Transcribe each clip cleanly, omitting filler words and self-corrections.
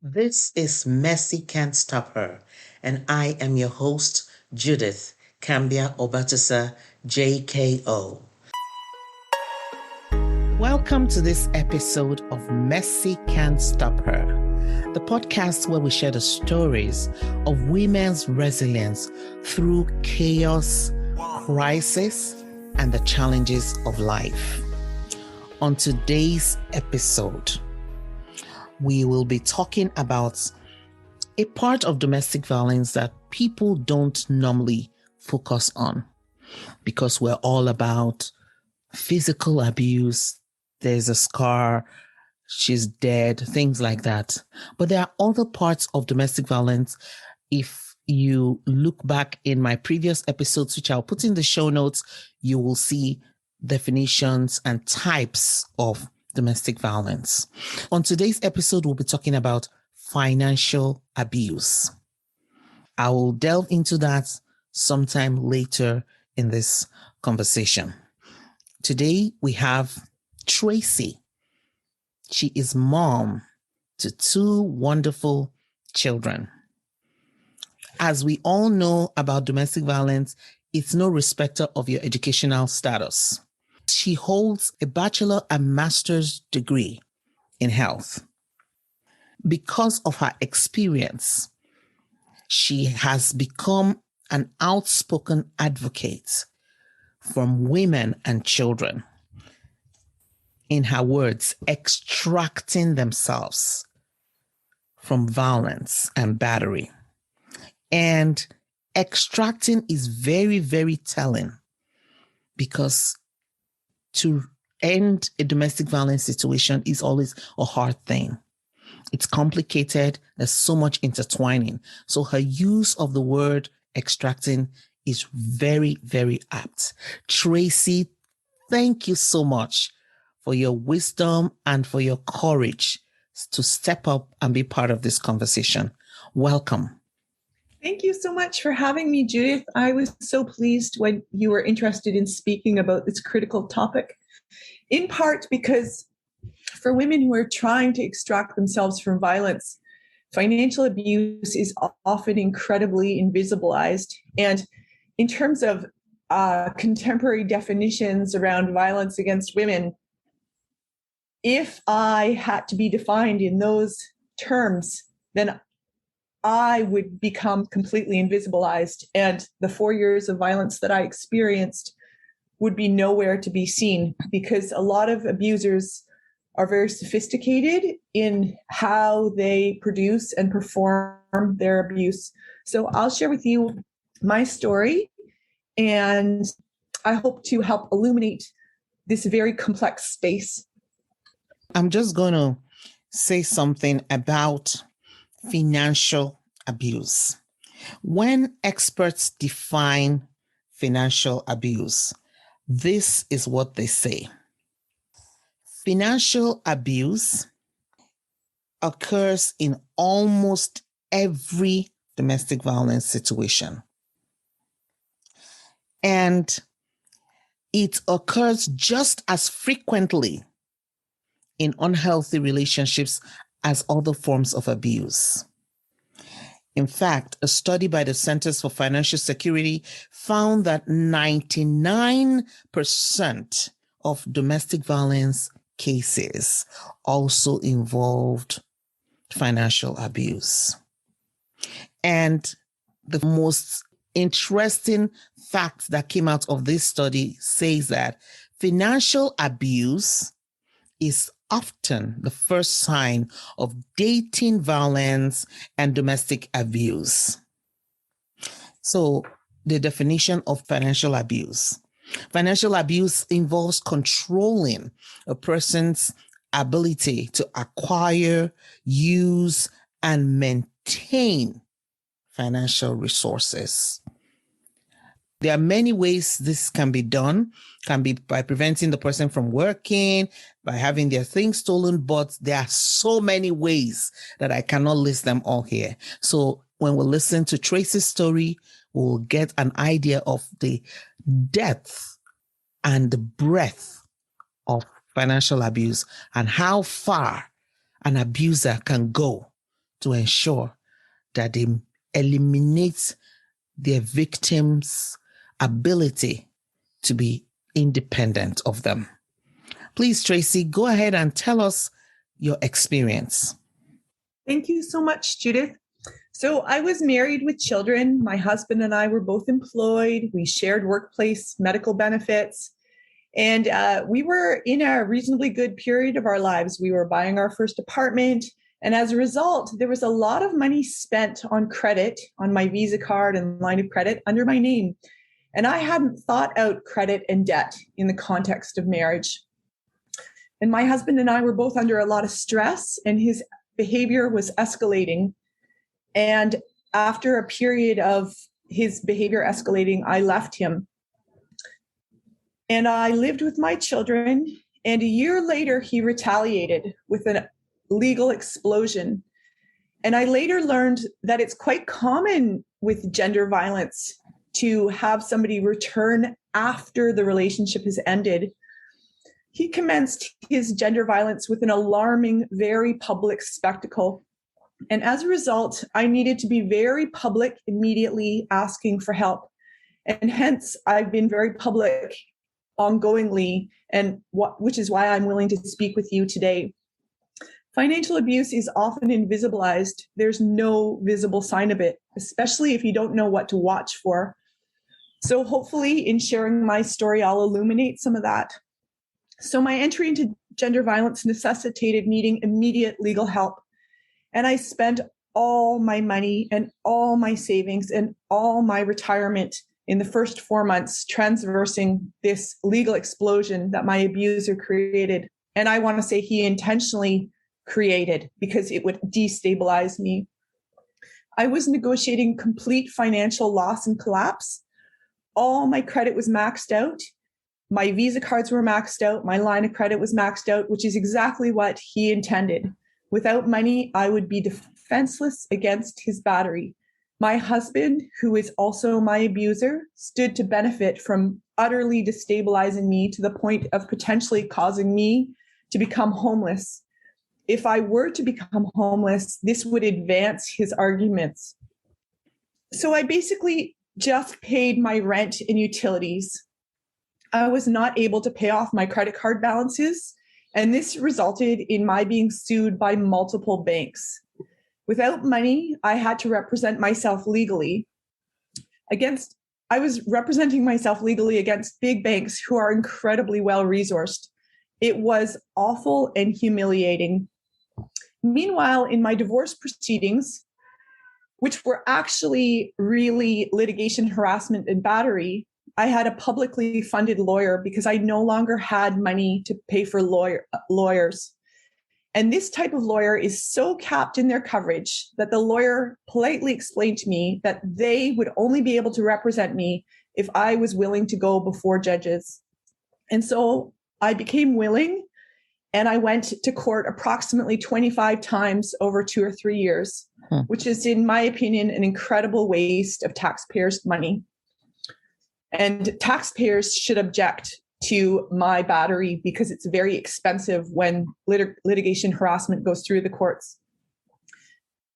This is Messi Can't Stop Her, and I am your host, Judith Cambia Obatasa, JKO. Welcome to this episode of Messi Can't Stop Her, the podcast where we share the stories of women's resilience through chaos, crisis, and the challenges of life. On today's episode, we will be talking about a part of domestic violence that people don't normally focus on because we're all about physical abuse. There's a scar, she's dead, things like that. But there are other parts of domestic violence. If you look back in my previous episodes, which I'll put in the show notes, you will see definitions and types of domestic violence. On today's episode, we'll be talking about financial abuse. I will delve into that sometime later in this conversation. Today, we have Tracey. She is mom to two wonderful children. As we all know about domestic violence, it's no respecter of your educational status. She holds a bachelor and master's degree in health. Because of her experience, she has become an outspoken advocate from women and children. In her words, extracting themselves from violence and battery. And extracting is very, very telling because to end a domestic violence situation is always a hard thing. It's complicated. There's so much intertwining. So her use of the word extracting is very, very apt. Tracey, thank you so much for your wisdom and for your courage to step up and be part of this conversation. Welcome. Thank you so much for having me, Judith. I was so pleased when you were interested in speaking about this critical topic, in part because for women who are trying to extract themselves from violence, financial abuse is often incredibly invisibilized. And in terms of contemporary definitions around violence against women, if I had to be defined in those terms, then I would become completely invisibilized, and the 4 years of violence that I experienced would be nowhere to be seen because a lot of abusers are very sophisticated in how they produce and perform their abuse. So I'll share with you my story, and I hope to help illuminate this very complex space. I'm just going to say something about financial abuse. When experts define financial abuse, this is what they say. Financial abuse occurs in almost every domestic violence situation. And it occurs just as frequently in unhealthy relationships as other forms of abuse. In fact, a study by the Centers for Financial Security found that 99% of domestic violence cases also involved financial abuse. And the most interesting fact that came out of this study says that financial abuse is often the first sign of dating violence and domestic abuse. So, the definition of financial abuse. Financial abuse involves controlling a person's ability to acquire, use, and maintain financial resources. There are many ways this can be done. Can be by preventing the person from working, by having their things stolen, but there are so many ways that I cannot list them all here. So when we listen to Tracey's story, we'll get an idea of the depth and the breadth of financial abuse and how far an abuser can go to ensure that they eliminate their victims' ability to be independent of them. Please, Tracey, go ahead and tell us your experience. Thank you so much, Judith. So I was married with children. My husband and I were both employed. We shared workplace medical benefits. And we were in a reasonably good period of our lives. We were buying our first apartment. And as a result, there was a lot of money spent on credit, on my Visa card and line of credit under my name. And I hadn't thought out credit and debt in the context of marriage. And my husband and I were both under a lot of stress, and his behavior was escalating. And after a period of his behavior escalating, I left him. And I lived with my children. And a year later, he retaliated with a legal explosion. And I later learned that it's quite common with gender violence to have somebody return after the relationship has ended. He commenced his gender violence with an alarming, very public spectacle. And as a result, I needed to be very public immediately asking for help. And hence, I've been very public ongoingly, and which is why I'm willing to speak with you today. Financial abuse is often invisibilized. There's no visible sign of it, especially if you don't know what to watch for. So hopefully in sharing my story, I'll illuminate some of that. So my entry into gender violence necessitated needing immediate legal help. And I spent all my money and all my savings and all my retirement in the first 4 months transversing this legal explosion that my abuser created. And I want to say he intentionally created because it would destabilize me. I was negotiating complete financial loss and collapse. All my credit was maxed out. My Visa cards were maxed out. My line of credit was maxed out, which is exactly what he intended. Without money, I would be defenseless against his battery. My husband, who is also my abuser, stood to benefit from utterly destabilizing me to the point of potentially causing me to become homeless. If I were to become homeless, this would advance his arguments. So I basically just paid my rent and utilities. I was not able to pay off my credit card balances, and this resulted in my being sued by multiple banks. Without money, I had to represent myself legally. I was representing myself legally against big banks who are incredibly well-resourced. It was awful and humiliating. Meanwhile, in my divorce proceedings, which were actually really litigation, harassment, and battery, I had a publicly funded lawyer because I no longer had money to pay for lawyers. And this type of lawyer is so capped in their coverage that the lawyer politely explained to me that they would only be able to represent me if I was willing to go before judges. And so I became willing, and I went to court approximately 25 times over 2 or 3 years, which is, in my opinion, an incredible waste of taxpayers' money. And taxpayers should object to my battery because it's very expensive when litigation harassment goes through the courts.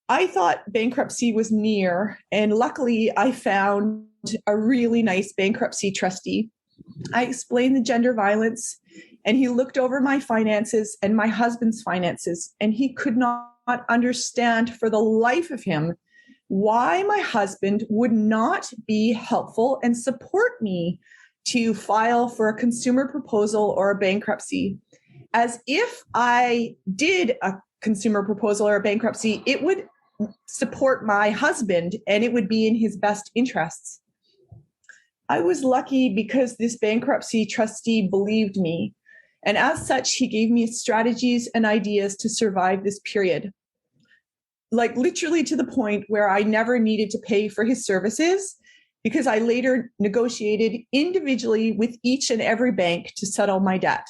I thought bankruptcy was near, and luckily I found a really nice bankruptcy trustee. I explained the gender violence, and he looked over my finances and my husband's finances, and he could not understand for the life of him why my husband would not be helpful and support me to file for a consumer proposal or a bankruptcy. As if I did a consumer proposal or a bankruptcy, it would support my husband and it would be in his best interests. I was lucky because this bankruptcy trustee believed me. And as such, he gave me strategies and ideas to survive this period. Like literally to the point where I never needed to pay for his services because I later negotiated individually with each and every bank to settle my debt.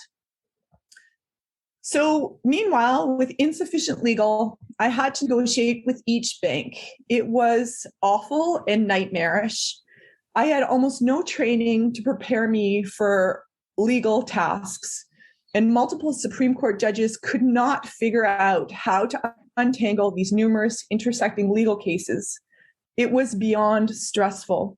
So meanwhile, with insufficient legal, I had to negotiate with each bank. It was awful and nightmarish. I had almost no training to prepare me for legal tasks, and multiple Supreme Court judges could not figure out how to untangle these numerous intersecting legal cases, it was beyond stressful.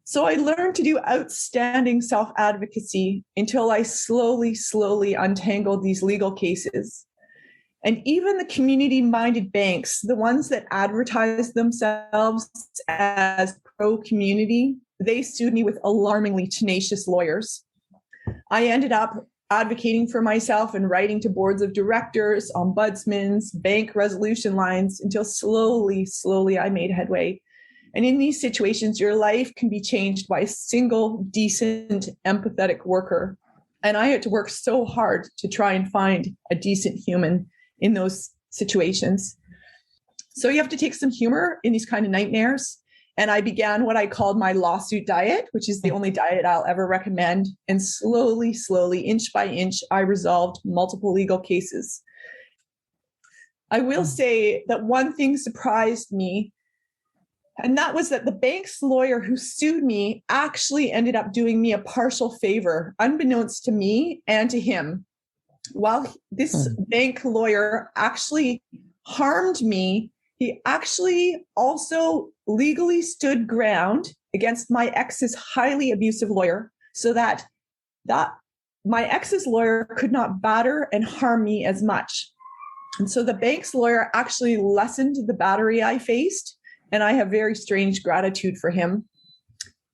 So I learned to do outstanding self-advocacy until I slowly untangled these legal cases. And even the community-minded banks, the ones that advertise themselves as pro-community, they sued me with alarmingly tenacious lawyers. I ended up advocating for myself and writing to boards of directors, ombudsmans, bank resolution lines, until slowly I made headway. And in these situations, your life can be changed by a single, decent, empathetic worker. And I had to work so hard to try and find a decent human in those situations. So you have to take some humor in these kind of nightmares. And I began what I called my lawsuit diet, which is the only diet I'll ever recommend. And slowly, inch by inch, I resolved multiple legal cases. I will say that one thing surprised me, and that was that the bank's lawyer who sued me actually ended up doing me a partial favor, unbeknownst to me and to him. While this bank lawyer actually harmed me, he actually also legally stood ground against my ex's highly abusive lawyer, so that my ex's lawyer could not batter and harm me as much. And so the bank's lawyer actually lessened the battery I faced, and I have very strange gratitude for him.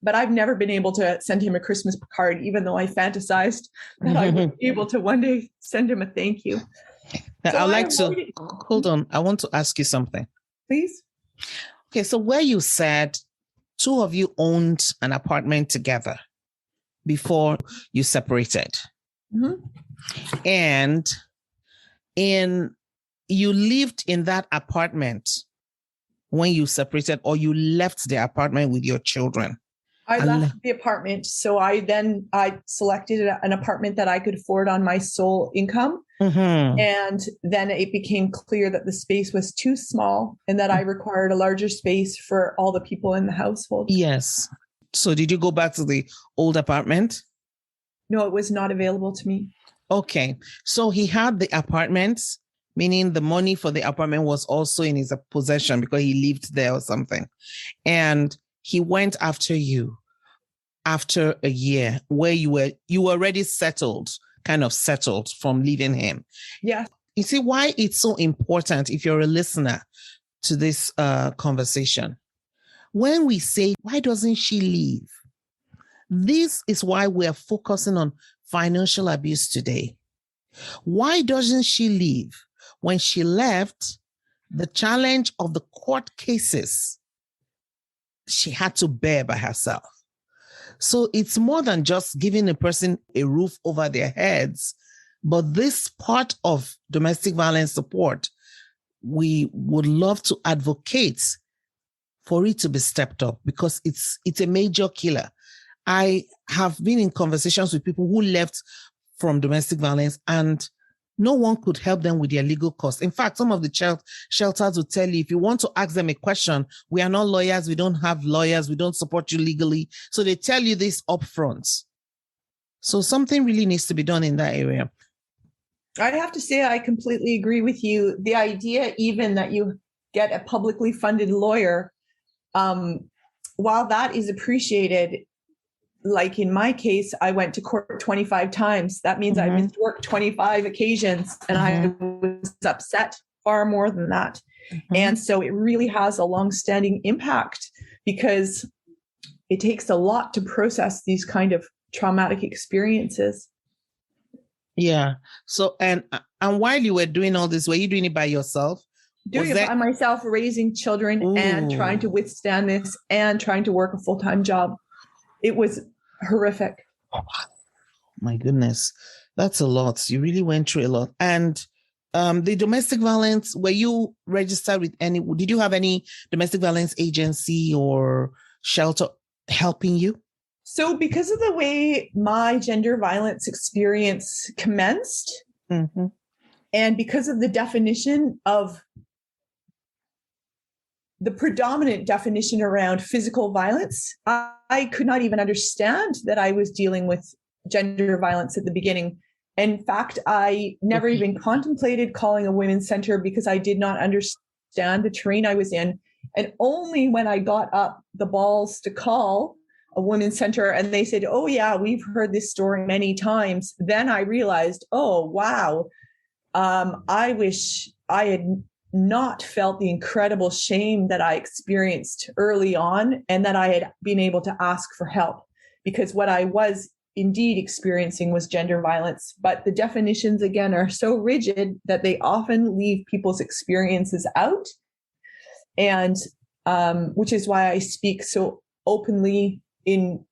But I've never been able to send him a Christmas card, even though I fantasized that I would be able to one day send him a thank you. So I'd like to, hold on, I want to ask you something. Please. Okay, so where you said two of you owned an apartment together before you separated. And you lived in that apartment when you separated, or you left the apartment with your children? I left the apartment. So I selected an apartment that I could afford on my sole income. And then it became clear that the space was too small and that I required a larger space for all the people in the household. Yes. So did you go back to the old apartment? No, it was not available to me. Okay. So he had the apartment, meaning the money for the apartment was also in his possession because he lived there or something. And he went after you after a year where you were already kind of settled from leaving him. Yeah. You see why it's so important, if you're a listener to this conversation, when we say, why doesn't she leave? This is why we're focusing on financial abuse today. Why doesn't she leave? When she left, the challenge of the court cases, she had to bear by herself. So it's more than just giving a person a roof over their heads, but this part of domestic violence support, we would love to advocate for it to be stepped up because it's a major killer. I have been in conversations with people who left from domestic violence and no one could help them with their legal costs. In fact, some of the shelters will tell you, if you want to ask them a question, we are not lawyers, we don't have lawyers, we don't support you legally. So they tell you this upfront. So something really needs to be done in that area. I have to say, I completely agree with you. The idea even that you get a publicly funded lawyer, while that is appreciated, like in my case, I went to court 25 times. That means I missed work 25 occasions, and I was upset far more than that. And so it really has a long-standing impact because it takes a lot to process these kind of traumatic experiences. Yeah. So, and while you were doing all this, were you doing it by yourself? Doing it by myself, raising children and trying to withstand this and trying to work a full-time job. It was horrific. Oh, my goodness. That's a lot. You really went through a lot. And the domestic violence, were you registered with did you have any domestic violence agency or shelter helping you? So because of the way my gender violence experience commenced, and because of the definition of the predominant definition around physical violence, I could not even understand that I was dealing with gender violence at the beginning. In fact, I never even contemplated calling a women's center because I did not understand the terrain I was in. And only when I got up the balls to call a women's center and they said, oh yeah, we've heard this story many times, then I realized, oh, wow. I wish I had not felt the incredible shame that I experienced early on and that I had been able to ask for help, because what I was indeed experiencing was gender violence. But the definitions, again, are so rigid that they often leave people's experiences out. And which is why I speak so openly in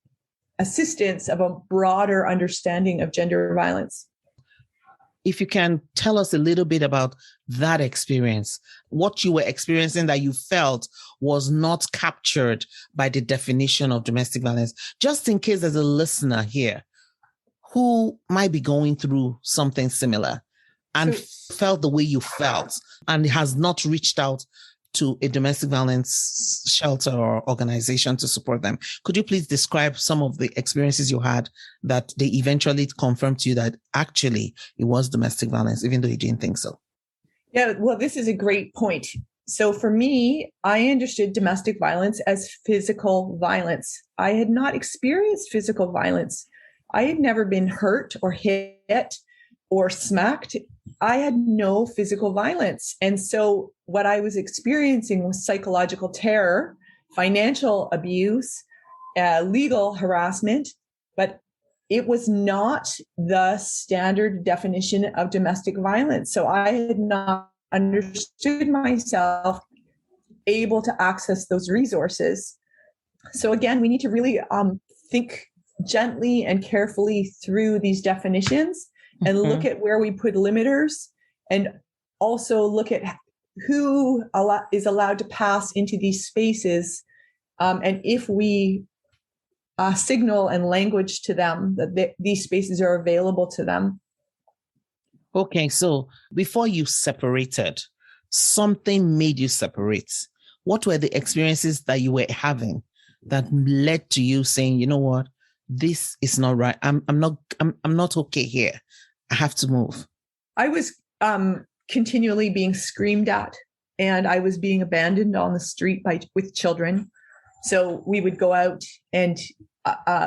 assistance of a broader understanding of gender violence. If you can tell us a little bit about that experience, what you were experiencing that you felt was not captured by the definition of domestic violence, just in case there's a listener here who might be going through something similar and felt the way you felt and has not reached out to a domestic violence shelter or organization to support them. Could you please describe some of the experiences you had that they eventually confirmed to you that actually it was domestic violence, even though you didn't think so? Yeah, well, this is a great point. So for me, I understood domestic violence as physical violence. I had not experienced physical violence. I had never been hurt or hit or smacked. I had no physical violence. And so what I was experiencing was psychological terror, financial abuse, legal harassment, but it was not the standard definition of domestic violence. So I had not understood myself able to access those resources. So again, we need to really think gently and carefully through these definitions and look at where we put limiters, and also look at who is allowed to pass into these spaces. And if we signal and language to them that these spaces are available to them. Okay, so before you separated, something made you separate. What were the experiences that you were having that led to you saying, you know what, this is not right. I'm not okay here. I have to move. I was continually being screamed at, and I was being abandoned on the street with children. So we would go out and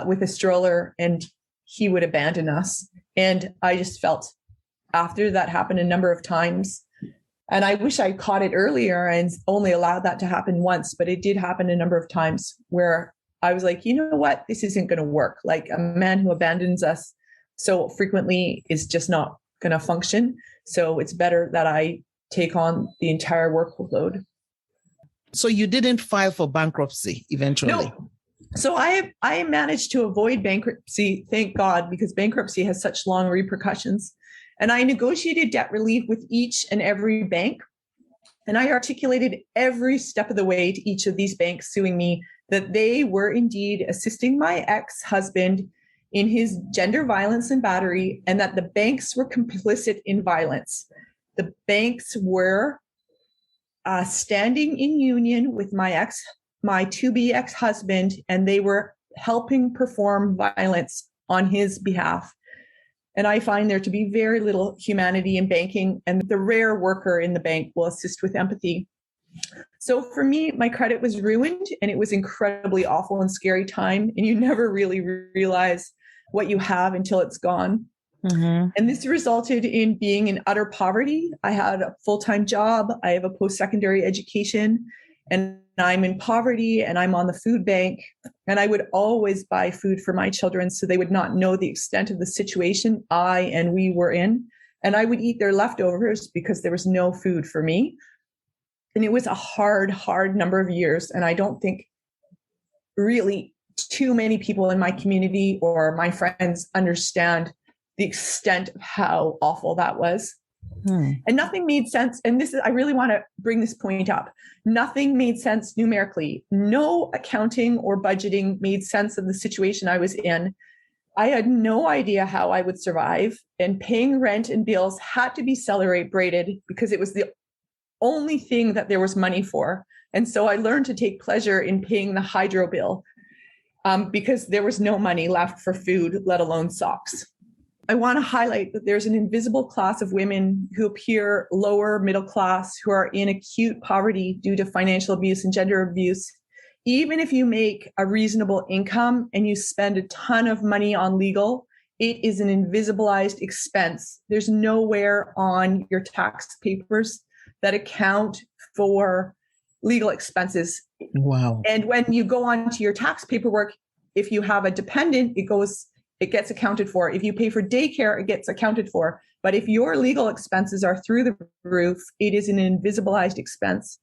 with a stroller, and he would abandon us. And I just felt, after that happened a number of times, and I wish I caught it earlier and only allowed that to happen once, but it did happen a number of times where I was like, you know what, this isn't going to work. Like, a man who abandons us so frequently is just not going to function. So it's better that I take on the entire workload. So you didn't file for bankruptcy eventually? No. So I managed to avoid bankruptcy, thank God, because bankruptcy has such long repercussions. And I negotiated debt relief with each and every bank. And I articulated every step of the way to each of these banks suing me that they were indeed assisting my ex-husband in his gender violence and battery, and that the banks were complicit in violence. The banks were standing in union with my to-be ex-husband, and they were helping perform violence on his behalf. And I find there to be very little humanity in banking, and the rare worker in the bank will assist with empathy. So for me, my credit was ruined, and it was incredibly awful and scary time. And you never really realize what you have until it's gone. Mm-hmm. And this resulted in being in utter poverty. I had a full-time job. I have a post-secondary education, and I'm in poverty, and I'm on the food bank. And I would always buy food for my children so they would not know the extent of the situation I and we were in. And I would eat their leftovers because there was no food for me. And it was a hard number of years. And I don't think really too many people in my community or my friends understand the extent of how awful that was. And nothing made sense. And I really want to bring this point up. Nothing made sense numerically. No accounting or budgeting made sense of the situation I was in. I had no idea how I would survive, and paying rent and bills had to be celebrated because it was the only thing that there was money for. And so I learned to take pleasure in paying the hydro bill because there was no money left for food, let alone socks. I want to highlight that there's an invisible class of women who appear lower middle class, who are in acute poverty due to financial abuse and gender abuse. Even if you make a reasonable income and you spend a ton of money on legal, it is an invisibilized expense. There's nowhere on your tax papers that account for legal expenses. Wow. And when you go on to your tax paperwork, if you have a dependent, it gets accounted for. If you pay for daycare, it gets accounted for. But if your legal expenses are through the roof, it is an invisibilized expense.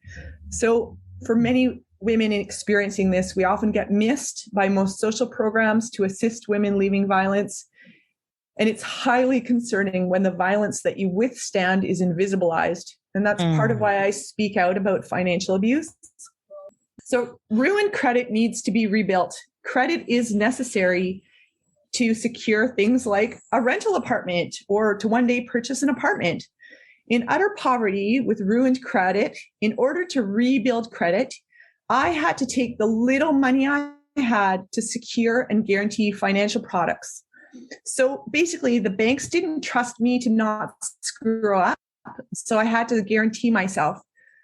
So for many women experiencing this, we often get missed by most social programs to assist women leaving violence. And it's highly concerning when the violence that you withstand is invisibilized. And that's part of why I speak out about financial abuse. So ruined credit needs to be rebuilt. Credit is necessary to secure things like a rental apartment or to one day purchase an apartment. In utter poverty with ruined credit, in order to rebuild credit, I had to take the little money I had to secure and guarantee financial products. So basically, the banks didn't trust me to not screw up. So I had to guarantee myself.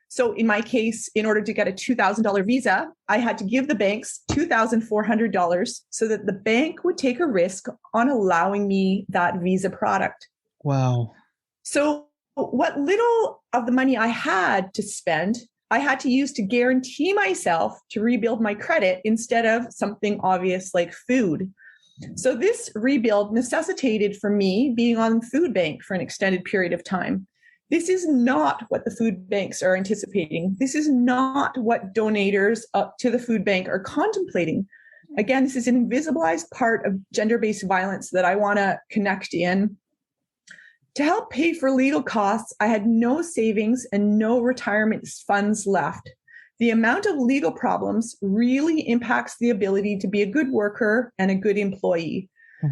So in my case, in order to get a $2,000 visa, I had to give the banks $2,400 so that the bank would take a risk on allowing me that visa product. Wow. So what little of the money I had to spend, I had to use to guarantee myself to rebuild my credit instead of something obvious like food. So this rebuild necessitated for me being on food bank for an extended period of time. This is not what the food banks are anticipating. This is not what donators up to the food bank are contemplating. Again, this is an invisibilized part of gender-based violence that I want to connect in. To help pay for legal costs, I had no savings and no retirement funds left. The amount of legal problems really impacts the ability to be a good worker and a good employee.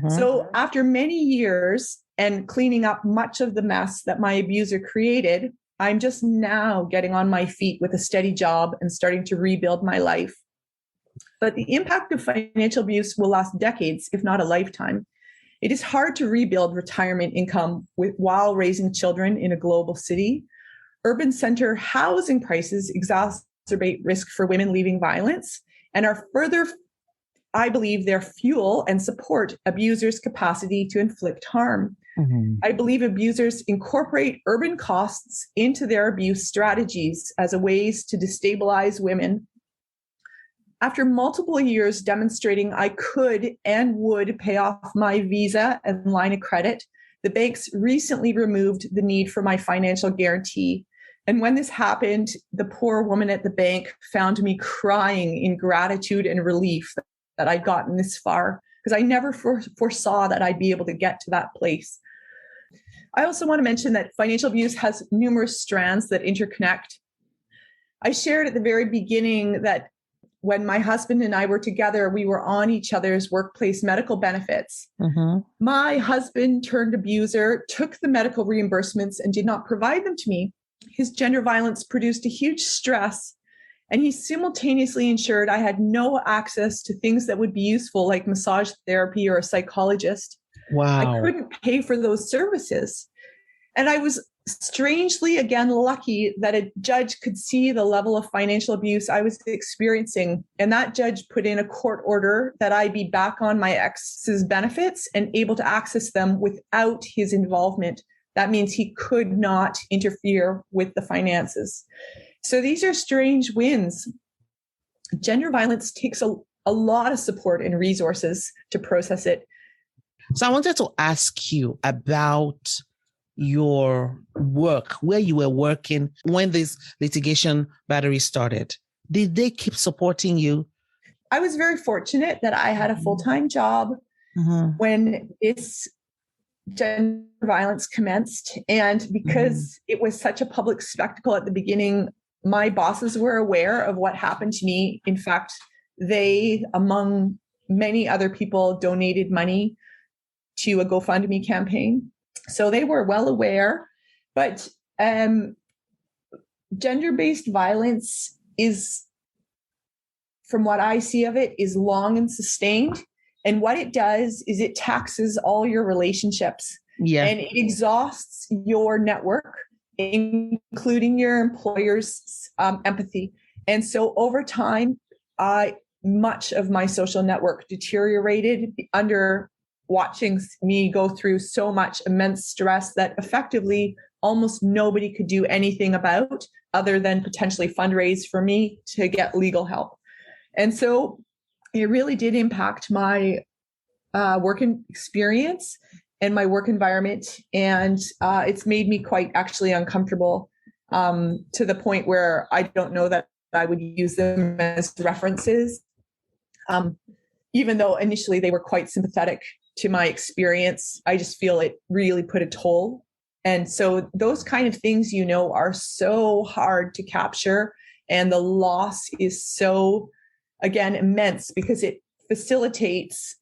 So after many years and cleaning up much of the mess that my abuser created, I'm just now getting on my feet with a steady job and starting to rebuild my life. But the impact of financial abuse will last decades, if not a lifetime. It is hard to rebuild retirement income while raising children in a global city. Urban center housing prices exacerbate risk for women leaving violence and are further, I believe, their fuel and support abusers' capacity to inflict harm. I believe abusers incorporate urban costs into their abuse strategies as a ways to destabilize women. After multiple years demonstrating I could and would pay off my visa and line of credit, the banks recently removed the need for my financial guarantee. And when this happened, the poor woman at the bank found me crying in gratitude and relief that I'd gotten this far, because I never foresaw that I'd be able to get to that place. I also want to mention that financial abuse has numerous strands that interconnect. I shared at the very beginning that when my husband and I were together, we were on each other's workplace medical benefits. My husband turned abuser, took the medical reimbursements and did not provide them to me. His gender violence produced a huge stress, and he simultaneously ensured I had no access to things that would be useful, like massage therapy or a psychologist. Wow. I couldn't pay for those services. And I was strangely, again, lucky that a judge could see the level of financial abuse I was experiencing. And that judge put in a court order that I be back on my ex's benefits and able to access them without his involvement. That means he could not interfere with the finances. So these are strange wins. Gender violence takes a lot of support and resources to process it. So I wanted to ask you about your work, where you were working when this litigation battery started. Did they keep supporting you? I was very fortunate that I had a full-time job when this gender violence commenced. And because it was such a public spectacle at the beginning, my bosses were aware of what happened to me. In fact, they, among many other people, donated money to a GoFundMe campaign. So they were well aware, but gender-based violence is, from what I see of it, is long and sustained. And what it does is it taxes all your relationships, and it exhausts your network, including your employer's empathy. And so over time, much of my social network deteriorated under watching me go through so much immense stress that effectively almost nobody could do anything about, other than potentially fundraise for me to get legal help. And so it really did impact my working experience and my work environment. And it's made me quite actually uncomfortable, to the point where I don't know that I would use them as references. Even though initially they were quite sympathetic to my experience, I just feel it really put a toll. And so those kind of things, are so hard to capture. And the loss is so, again, immense, because it facilitates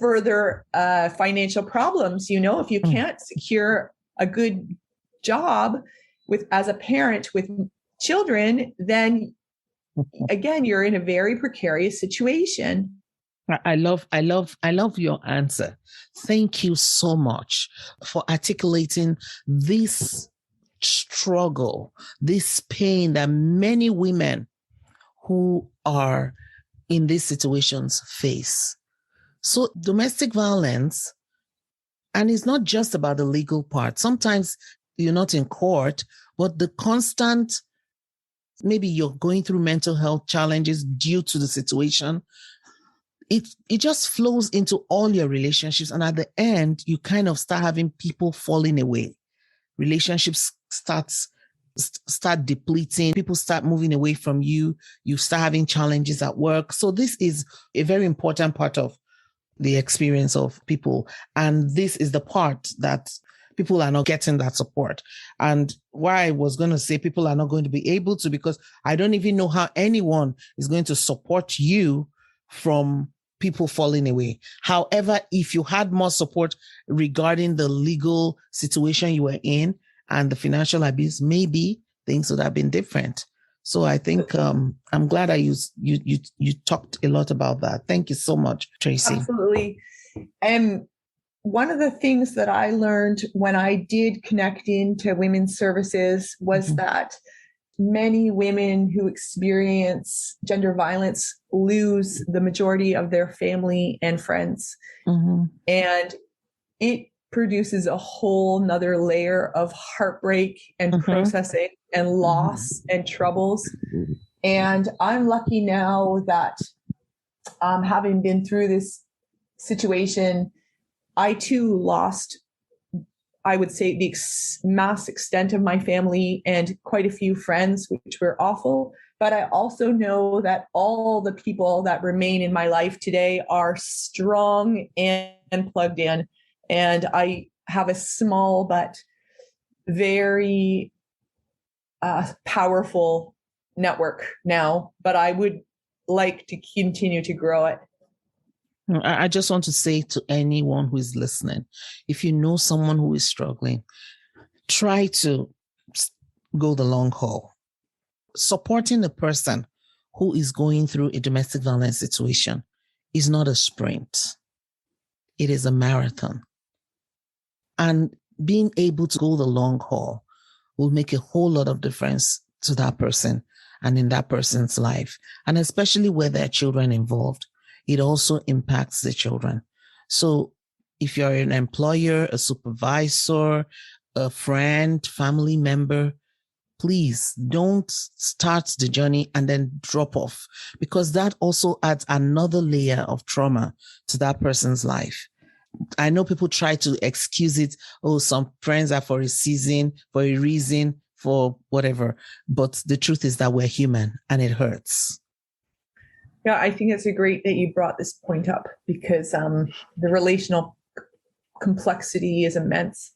further financial problems. If you can't secure a good job as a parent with children, then again, you're in a very precarious situation. I love your answer. Thank you so much for articulating this struggle, this pain that many women who are in these situations face. So domestic violence, and it's not just about the legal part. Sometimes you're not in court, but the constant, maybe you're going through mental health challenges due to the situation. It just flows into all your relationships. And at the end, you kind of start having people falling away. Relationships start depleting. People start moving away from you. You start having challenges at work. So this is a very important part of the experience of people. And this is the part that people are not getting that support. And why I was going to say people are not going to be able to, because I don't even know how anyone is going to support you from people falling away. However, if you had more support regarding the legal situation you were in and the financial abuse, maybe things would have been different. So I think I'm glad you talked a lot about that. Thank you so much, Tracey. Absolutely. And one of the things that I learned when I did connect into women's services was that many women who experience gender violence lose the majority of their family and friends. And it produces a whole nother layer of heartbreak and processing and loss and troubles. And I'm lucky now that having been through this situation, I too lost, I would say, the mass extent of my family and quite a few friends, which were awful. But I also know that all the people that remain in my life today are strong and plugged in. And I have a small but very powerful network now, but I would like to continue to grow it. I just want to say to anyone who is listening, if you know someone who is struggling, try to go the long haul. Supporting a person who is going through a domestic violence situation is not a sprint. It is a marathon. And being able to go the long haul will make a whole lot of difference to that person and in that person's life. And especially where there are children involved, it also impacts the children. So if you're an employer, a supervisor, a friend, family member, please don't start the journey and then drop off, because that also adds another layer of trauma to that person's life. I know people try to excuse it. Oh, some friends are for a season, for a reason, for whatever. But the truth is that we're human and it hurts. Yeah, I think it's great that you brought this point up, because the relational complexity is immense.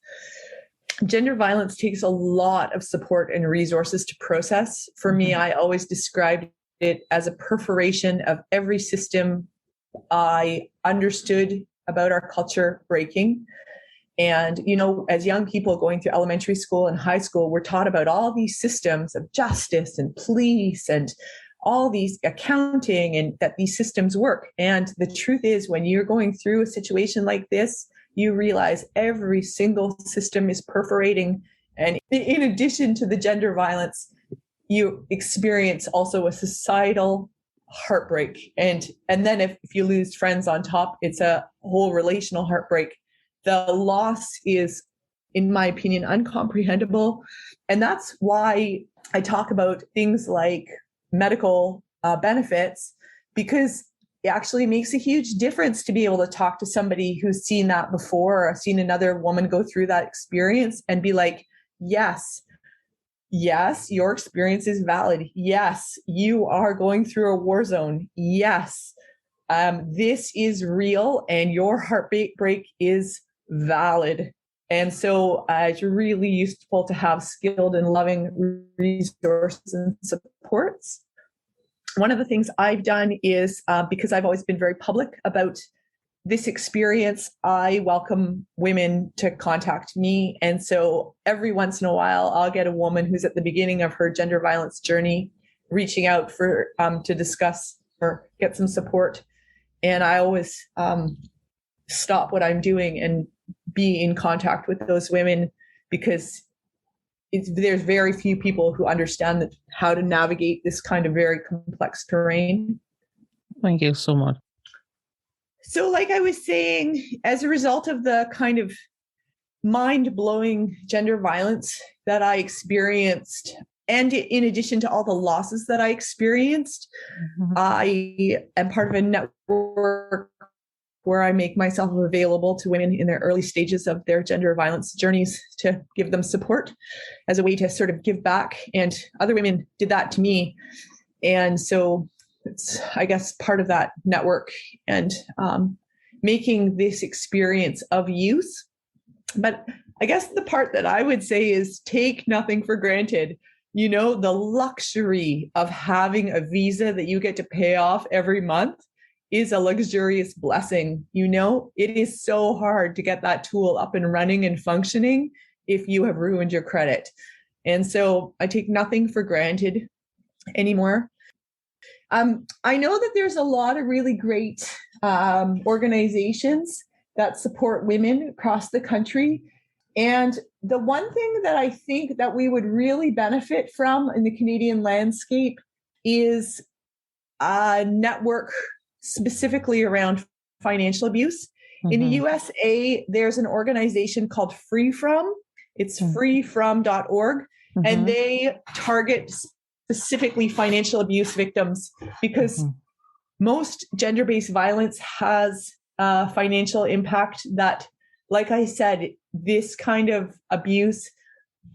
Gender violence takes a lot of support and resources to process. For me, I always described it as a perforation of every system I understood about our culture breaking. And, you know, as young people going through elementary school and high school, we're taught about all these systems of justice and police and all these accounting and that these systems work. And the truth is, when you're going through a situation like this, you realize every single system is perforating. And in addition to the gender violence, you experience also a societal heartbreak. And then if you lose friends on top, it's a whole relational heartbreak. The loss is, in my opinion, uncomprehendable. And that's why I talk about things like medical benefits, because it actually makes a huge difference to be able to talk to somebody who's seen that before, or seen another woman go through that experience and be like, yes, your experience is valid. Yes, you are going through a war zone. Yes, this is real and your heartbreak is valid. And so it's really useful to have skilled and loving resources and supports. One of the things I've done is, because I've always been very public about this experience, I welcome women to contact me. And so every once in a while, I'll get a woman who's at the beginning of her gender violence journey reaching out for to discuss or get some support. And I always stop what I'm doing and be in contact with those women, because there's very few people who understand how to navigate this kind of very complex terrain. Thank you so much. So like I was saying, as a result of the kind of mind-blowing gender violence that I experienced, and in addition to all the losses that I experienced, I am part of a network where I make myself available to women in their early stages of their gender violence journeys to give them support as a way to sort of give back. And other women did that to me. And so it's, I guess, part of that network and making this experience of use. But I guess the part that I would say is take nothing for granted. You know, the luxury of having a visa that you get to pay off every month is a luxurious blessing. You know, it is so hard to get that tool up and running and functioning if you have ruined your credit. And so I take nothing for granted anymore. I know that there's a lot of really great organizations that support women across the country. And the one thing that I think that we would really benefit from in the Canadian landscape is a network specifically around financial abuse. In the USA, there's an organization called Free From. It's freefrom.org, and they target specifically financial abuse victims, because most gender-based violence has a financial impact that, like I said, this kind of abuse,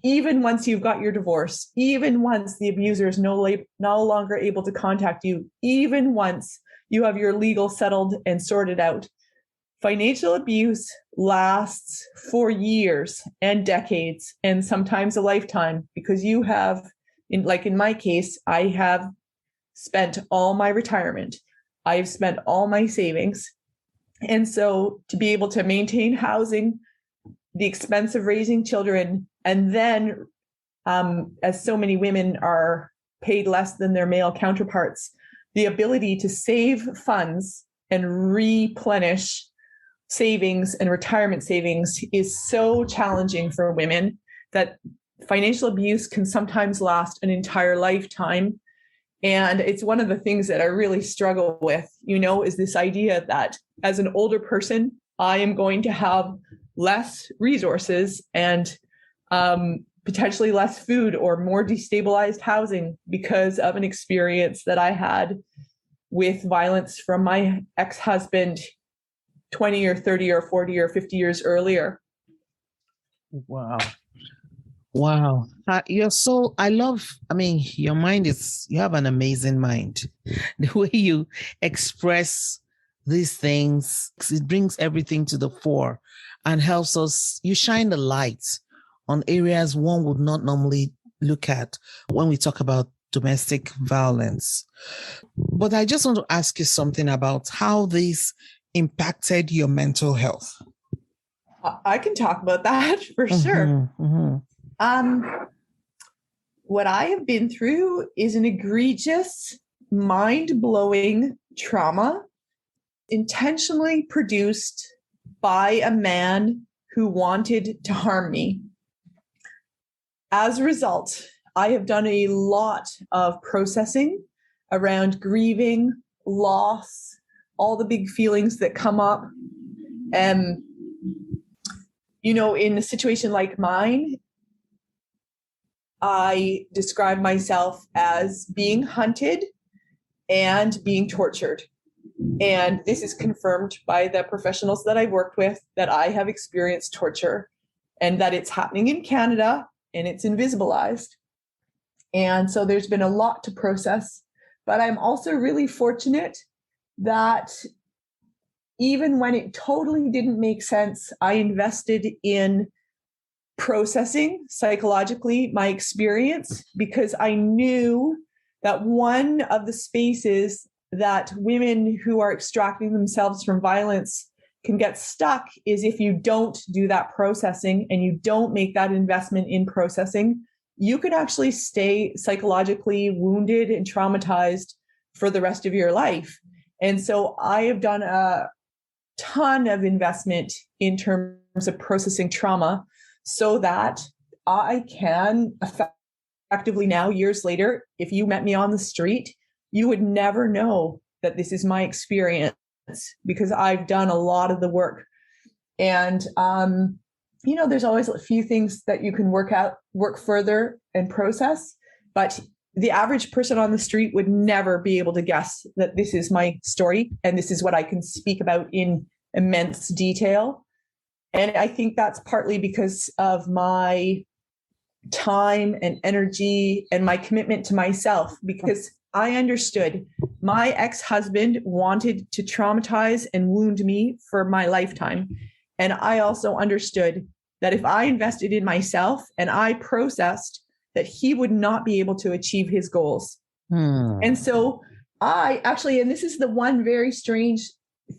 even once you've got your divorce, even once the abuser is no longer able to contact you, even once you have your legal settled and sorted out, financial abuse lasts for years and decades and sometimes a lifetime, because you have, in my case, I have spent all my retirement. I've spent all my savings. And so to be able to maintain housing, the expense of raising children, and then as so many women are paid less than their male counterparts, the ability to save funds and replenish savings and retirement savings is so challenging for women that financial abuse can sometimes last an entire lifetime. And it's one of the things that I really struggle with, is this idea that as an older person, I am going to have less resources and potentially less food or more destabilized housing because of an experience that I had with violence from my ex-husband 20 or 30 or 40 or 50 years earlier. Wow. Your mind you have an amazing mind. The way you express these things, it brings everything to the fore and helps us. You shine the light on areas one would not normally look at when we talk about domestic violence. But I just want to ask you something about how this impacted your mental health. I can talk about that for sure. What I have been through is an egregious mind-blowing trauma intentionally produced by a man who wanted to harm me. As a result, I have done a lot of processing around grieving, loss, all the big feelings that come up. In a situation like mine, I describe myself as being hunted and being tortured. And this is confirmed by the professionals that I've worked with, that I have experienced torture and that it's happening in Canada and it's invisibilized. And so there's been a lot to process, but I'm also really fortunate that even when it totally didn't make sense, I invested in processing psychologically my experience, because I knew that one of the spaces that women who are extracting themselves from violence can get stuck is if you don't do that processing and you don't make that investment in processing, you could actually stay psychologically wounded and traumatized for the rest of your life. And so I have done a ton of investment in terms of processing trauma so that I can effectively now, years later, if you met me on the street, you would never know that this is my experience, because I've done a lot of the work. And, there's always a few things that you can work further and process, but the average person on the street would never be able to guess that this is my story and this is what I can speak about in immense detail. And I think that's partly because of my time and energy and my commitment to myself, because I understood my ex-husband wanted to traumatize and wound me for my lifetime. And I also understood that if I invested in myself and I processed, that he would not be able to achieve his goals. And so I actually, and this is the one very strange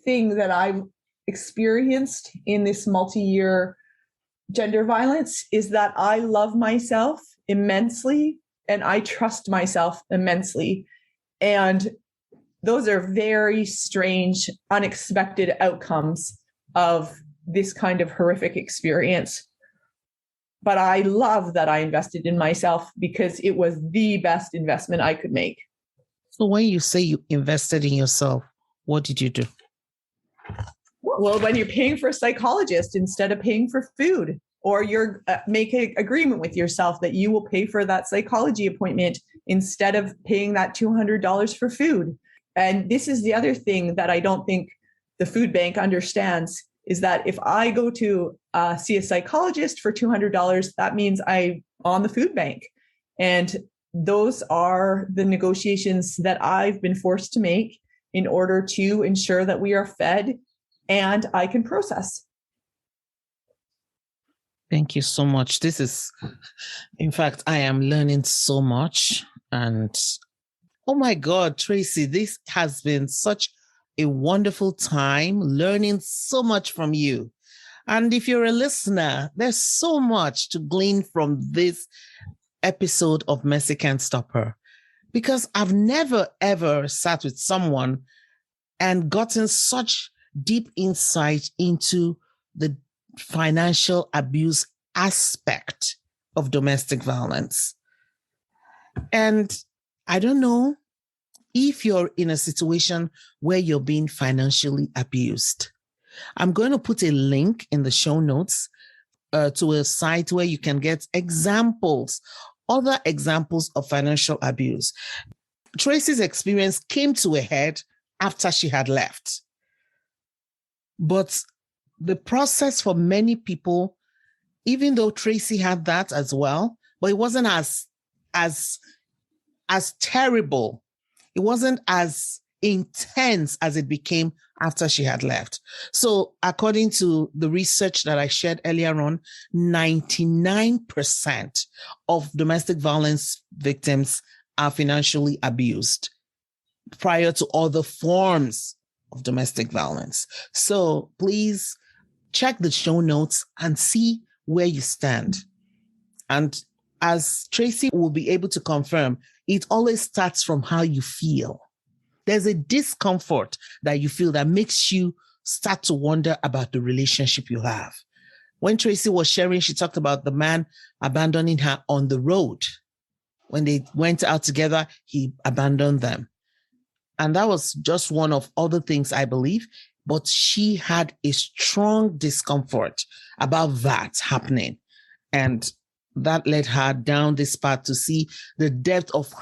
thing that I've experienced in this multi-year gender violence, is that I love myself immensely and I trust myself immensely. And those are very strange, unexpected outcomes of this kind of horrific experience. But I love that I invested in myself, because it was the best investment I could make. So when you say you invested in yourself, what did you do? Well, when you're paying for a psychologist instead of paying for food, or you're make an agreement with yourself that you will pay for that psychology appointment instead of paying that $200 for food. And this is the other thing that I don't think the food bank understands, is that if I go to see a psychologist for $200, that means I'm on the food bank. And those are the negotiations that I've been forced to make in order to ensure that we are fed and I can process. Thank you so much. In fact, I am learning so much. And oh my God, Tracey, this has been such a wonderful time learning so much from you. And if you're a listener, there's so much to glean from this episode of Mercy Can't Stop Her, because I've never, ever sat with someone and gotten such deep insight into the financial abuse aspect of domestic violence. And I don't know if you're in a situation where you're being financially abused. I'm going to put a link in the show notes to a site where you can get other examples of financial abuse. Tracey's experience came to a head after she had left. But the process for many people, even though Tracey had that as well, but it wasn't as terrible. It wasn't as intense as it became after she had left. So according to the research that I shared earlier on, 99% of domestic violence victims are financially abused prior to other forms of domestic violence. So please check the show notes and see where you stand. And as Tracey will be able to confirm, it always starts from how you feel. There's a discomfort that you feel that makes you start to wonder about the relationship you have. When Tracey was sharing, she talked about the man abandoning her on the road. When they went out together, he abandoned them. And that was just one of other things, I believe. But she had a strong discomfort about that happening. And that led her down this path to see the depth of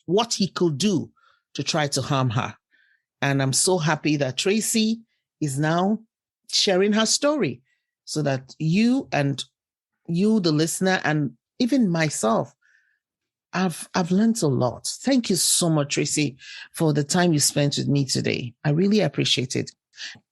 what he could do to try to harm her. And I'm so happy that Tracey is now sharing her story so that you, the listener, and even myself, I've learned a lot. Thank you so much, Tracey, for the time you spent with me today. I really appreciate it.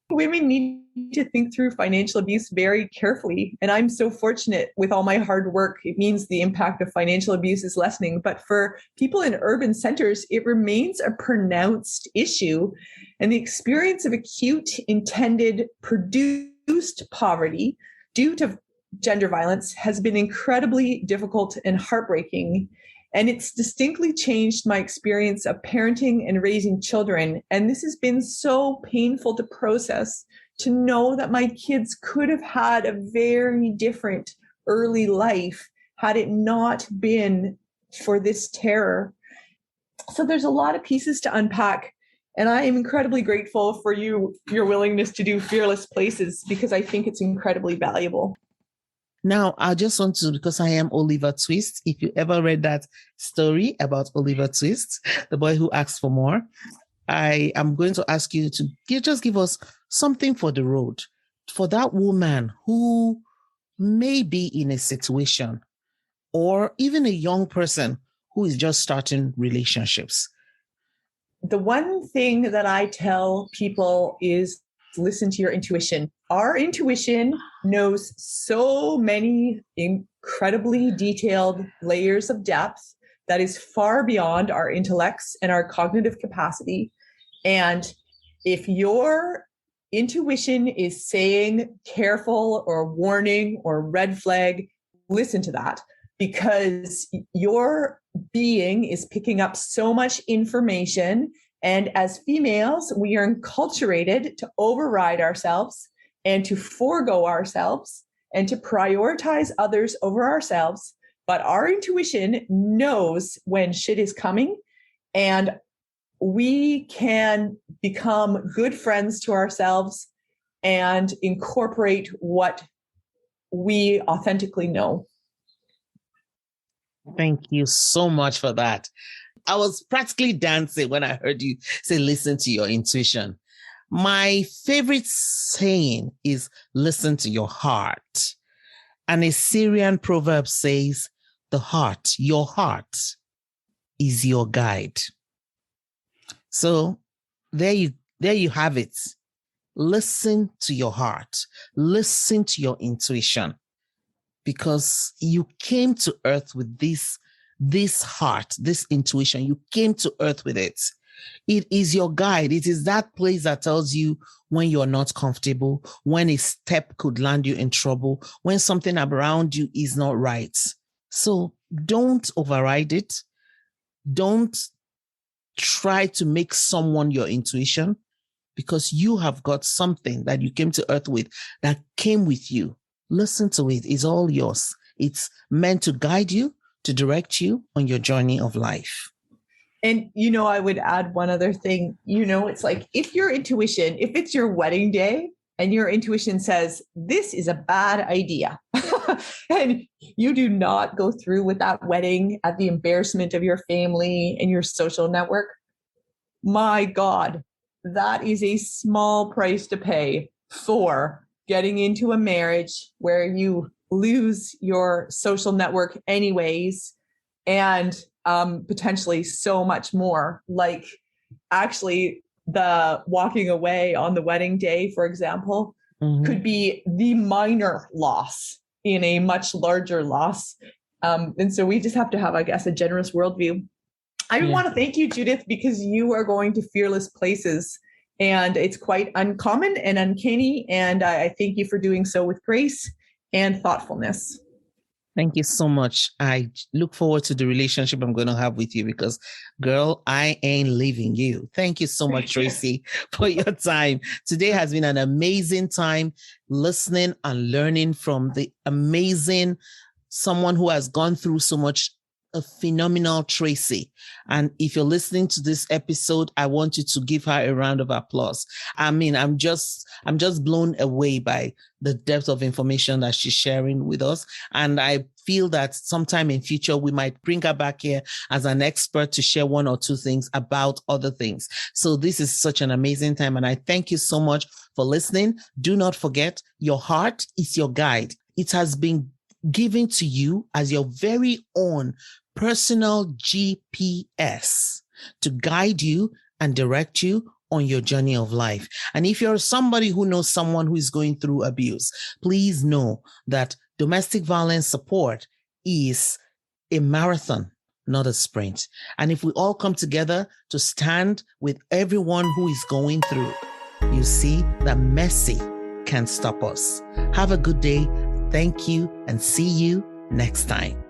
Women need to think through financial abuse very carefully. And I'm so fortunate with all my hard work. It means the impact of financial abuse is lessening. But for people in urban centers, it remains a pronounced issue. And the experience of acute, intended, produced poverty due to gender violence has been incredibly difficult and heartbreaking. And it's distinctly changed my experience of parenting and raising children. And this has been so painful to process, to know that my kids could have had a very different early life had it not been for this terror. So there's a lot of pieces to unpack. And I am incredibly grateful for your willingness to do Fearless Places, because I think it's incredibly valuable. Now, I just want to, because I am Oliver Twist, if you ever read that story about Oliver Twist, the boy who asked for more, I am going to ask you to just give us something for the road, for that woman who may be in a situation, or even a young person who is just starting relationships. The one thing that I tell people is listen to your intuition. Our intuition knows so many incredibly detailed layers of depth that is far beyond our intellects and our cognitive capacity. And if your intuition is saying careful or warning or red flag, listen to that, because your being is picking up so much information. And as females, we are enculturated to override ourselves and to forego ourselves and to prioritize others over ourselves. But our intuition knows when shit is coming, and we can become good friends to ourselves and incorporate what we authentically know. Thank you so much for that. I was practically dancing when I heard you say, listen to your intuition. My favorite saying is, listen to your heart. And a Syrian proverb says, your heart is your guide. So there you have it. Listen to your heart. Listen to your intuition, because you came to earth with this heart, this intuition. You came to earth with it. It is your guide. It is that place that tells you when you're not comfortable, when a step could land you in trouble, when something around you is not right. So don't override it. Don't try to make someone your intuition, because you have got something that you came to earth with that came with you. Listen to it. It's all yours. It's meant to guide you, to direct you on your journey of life. And, I would add one other thing. It's like, if your intuition, if it's your wedding day and your intuition says, this is a bad idea, and you do not go through with that wedding at the embarrassment of your family and your social network, my God, that is a small price to pay for getting into a marriage where you lose your social network anyways, and potentially so much more. Like, actually, the walking away on the wedding day, for example, could be the minor loss in a much larger loss. And so we just have to have, I guess, a generous worldview. I want to thank you, Judith, because you are going to Fearless Places, and it's quite uncommon and uncanny. And I thank you for doing so with grace and thoughtfulness. Thank you so much. I look forward to the relationship I'm going to have with you because, girl, I ain't leaving you. Thank you so much, Tracey, for your time. Today has been an amazing time listening and learning from the amazing someone who has gone through so much, a phenomenal Tracey. And if you're listening to this episode, I want you to give her a round of applause. I mean, I'm just blown away by the depth of information that she's sharing with us. And I feel that sometime in future, we might bring her back here as an expert to share one or two things about other things. So this is such an amazing time. And I thank you so much for listening. Do not forget, your heart is your guide. It has been given to you as your very own personal GPS to guide you and direct you on your journey of life. And if you're somebody who knows someone who is going through abuse, please know that domestic violence support is a marathon, not a sprint. And if we all come together to stand with everyone who is going through, you see that mercy can't stop us. Have a good day. Thank you and see you next time.